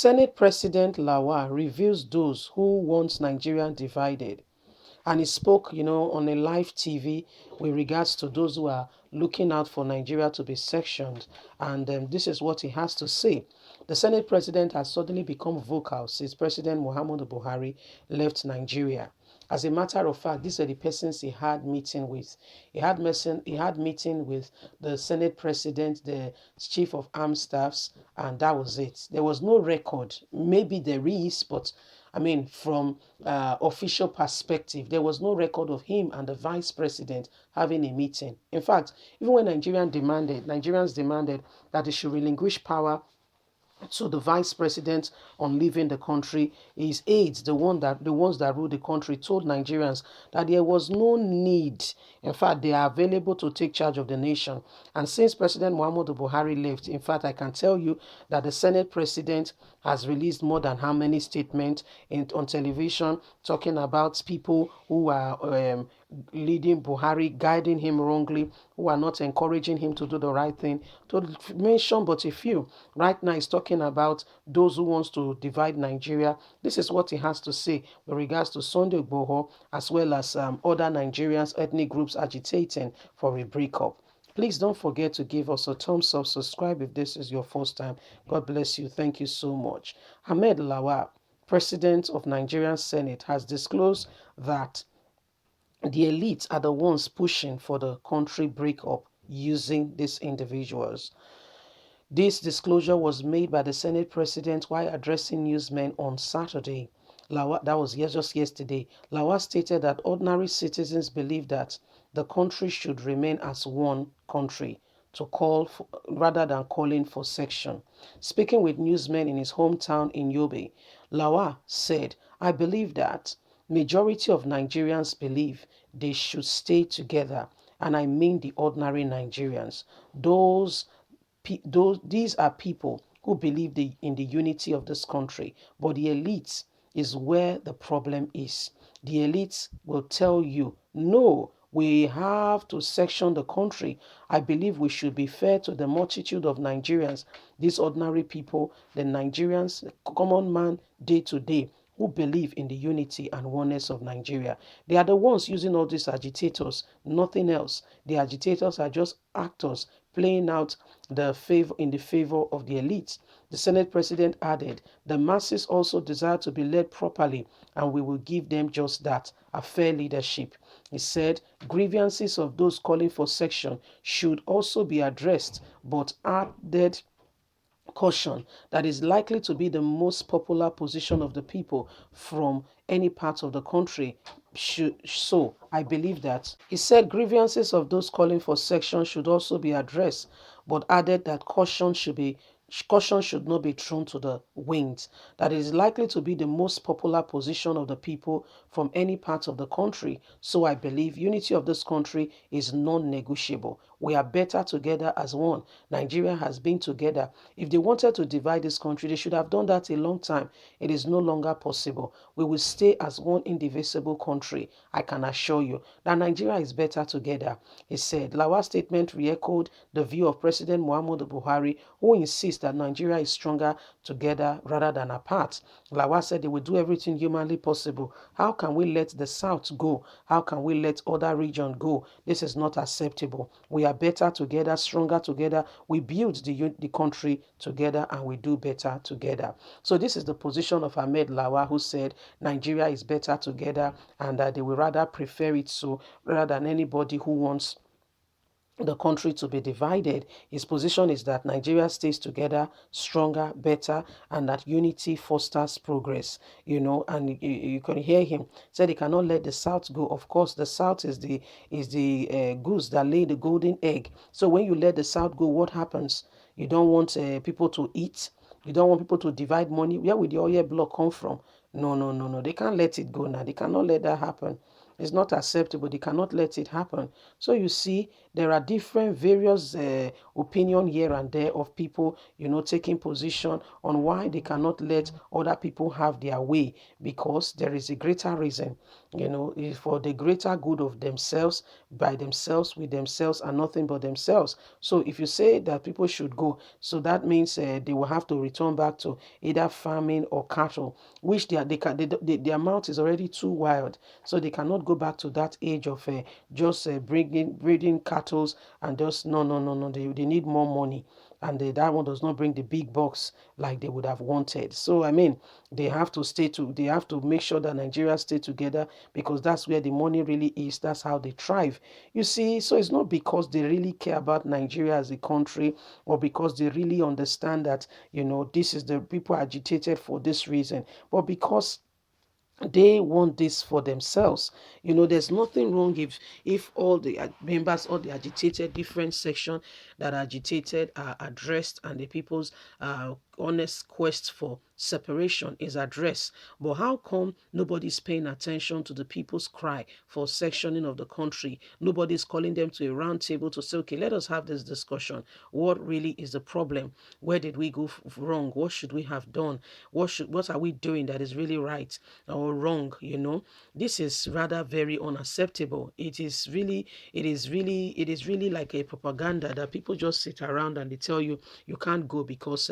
Senate President Lawan reveals those who want Nigeria divided. And he spoke, on a live TV with regards to those who are looking out for Nigeria to be sectioned. And this is what he has to say. The Senate President has suddenly become vocal since President Muhammadu Buhari left Nigeria. As a matter of fact, these are the persons he had meeting with. He had meeting with the Senate President, the Chief of Armed Staffs, and that was it. There was no record. Maybe there is, but I mean, from official perspective, there was no record of him and the Vice President having a meeting. In fact, even when Nigerians demanded that he should relinquish power to the vice president on leaving the country, his aides, the ones that rule the country, told Nigerians that there was no need. In fact, they are available to take charge of the nation. And since President Muhammadu Buhari left, in fact, I can tell you that the Senate president has released more than how many statements on television talking about people who are leading Buhari, guiding him wrongly, who are not encouraging him to do the right thing. To mention but a few, right now he's talking about those who wants to divide Nigeria. This is what he has to say with regards to Sunday Igboho, as well as other Nigerians, ethnic groups agitating for a breakup. Please don't forget to give us a thumbs up, subscribe if this is your first time. God bless you. Thank you so much. Ahmed Lawal, President of Nigerian Senate, has disclosed that the elites are the ones pushing for the country breakup using these individuals. This disclosure was made by the Senate President while addressing newsmen on Saturday. That was just yesterday. Lawa stated that ordinary citizens believe that the country should remain as one country to call for, rather than calling for section. Speaking with newsmen in his hometown in Yobe, Lawa said, "I believe that majority of Nigerians believe they should stay together, and I mean the ordinary Nigerians. These are people who believe in the unity of this country, but the elites is where the problem is. The elites will tell you, no, we have to section the country. I believe we should be fair to the multitude of Nigerians, these ordinary people, the Nigerians, the common man, day to day, who believe in the unity and oneness of Nigeria. They are the ones using all these agitators, nothing else. The agitators are just actors playing out the favor in the favor of the elites." The Senate President added, "The masses also desire to be led properly, and we will give them just that, a fair leadership." He said grievances of those calling for section should also be addressed, but added caution that is likely to be the most popular position of the people from any part of the country. So I believe that. He said grievances of those calling for section should also be addressed, but added that caution should not be thrown to the winds, that it is likely to be the most popular position of the people from any part of the country. So I believe unity of this country is non-negotiable. We are better together as one. Nigeria has been together. If they wanted to divide this country, they should have done that a long time. It is no longer possible. We will stay as one indivisible country. I can assure you that Nigeria is better together, he said. Lawa's statement re-echoed the view of President Muhammadu Buhari, who insists that Nigeria is stronger together rather than apart. Lawa said they will do everything humanly possible. How can we let the South go? How can we let other regions go? This is not acceptable. We are better together, stronger together. We build the country together, and we do better together. So this is the position of Ahmed Lawa, who said Nigeria is better together, and that they will rather prefer it so rather than anybody who wants the country to be divided. His position is that Nigeria stays together, stronger, better, and that unity fosters progress. And you can hear him said he cannot let the South go. Of course, the South is the goose that lay the golden egg. So when you let the South go, what happens? You don't want people to eat. You don't want people to divide money. Where would the oil block come from? No, no, no, no. They can't let it go now. They cannot let that happen. It's not acceptable. They cannot let it happen. So you see, there are different various opinion here and there of people, taking position on why they cannot let other people have their way, because there is a greater reason, for the greater good of themselves, by themselves, with themselves, and nothing but themselves. So if you say that people should go, so that means they will have to return back to either farming or cattle, which their amount is already too wild. So they cannot go back to that age of just breeding cattle, and just no, no, no, no. They need more money, and that one does not bring the big bucks like they would have wanted. So I mean, they have to make sure that Nigeria stay together, because that's where the money really is. That's how they thrive. You see, so it's not because they really care about Nigeria as a country, or because they really understand that, this is the people agitated for this reason, but because they want this for themselves. There's nothing wrong if all the members, all the agitated different section that are agitated are addressed, and the people's honest quest for separation is addressed. But how come nobody's paying attention to the people's cry for sectioning of the country? Nobody's calling them to a round table to say, okay, let us have this discussion. What really is the problem? Where did we go wrong? What should we have done? What are we doing that is really right or wrong? This is rather very unacceptable. It is really like a propaganda that people just sit around and they tell you you can't go, because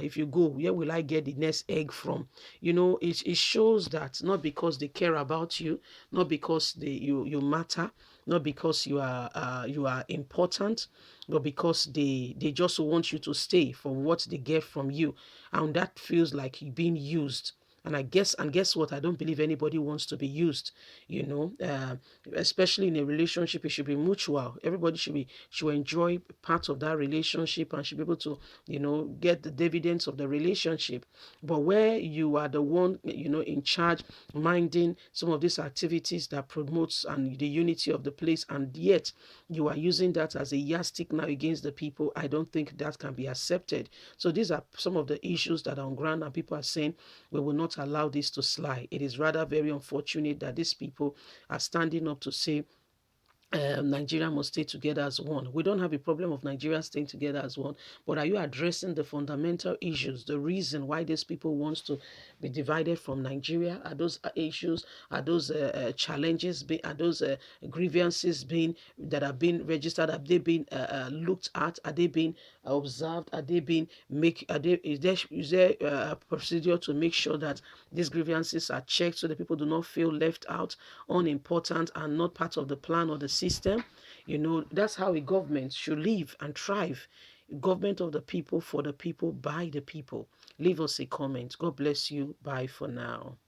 if you go, where will I get the next egg from? It shows that not because they care about you, not because you matter, not because you are important, but because they just want you to stay for what they get from you, and that feels like you being used. And guess what? I don't believe anybody wants to be used. You know, uh, Especially in a relationship, it should be mutual. Everybody should enjoy part of that relationship, and should be able to, get the dividends of the relationship. But where you are the one, in charge, minding some of these activities that promotes and the unity of the place, and yet you are using that as a yardstick now against the people, I don't think that can be accepted. So these are some of the issues that are on ground, and people are saying we will not allow this to slide. It is rather very unfortunate that these people are standing up to say Nigeria must stay together as one. We don't have a problem of Nigeria staying together as one, but are you addressing the fundamental issues, the reason why these people wants to be divided from Nigeria? Are those issues, are those challenges, are those grievances being that have been registered? Have they been looked at? Are they being observed? Are they being make? Is there a procedure to make sure that these grievances are checked so that people do not feel left out, unimportant, and not part of the plan or the system? That's how a government should live and thrive. Government of the people, for the people, by the people. Leave us a comment. God bless you. Bye for now.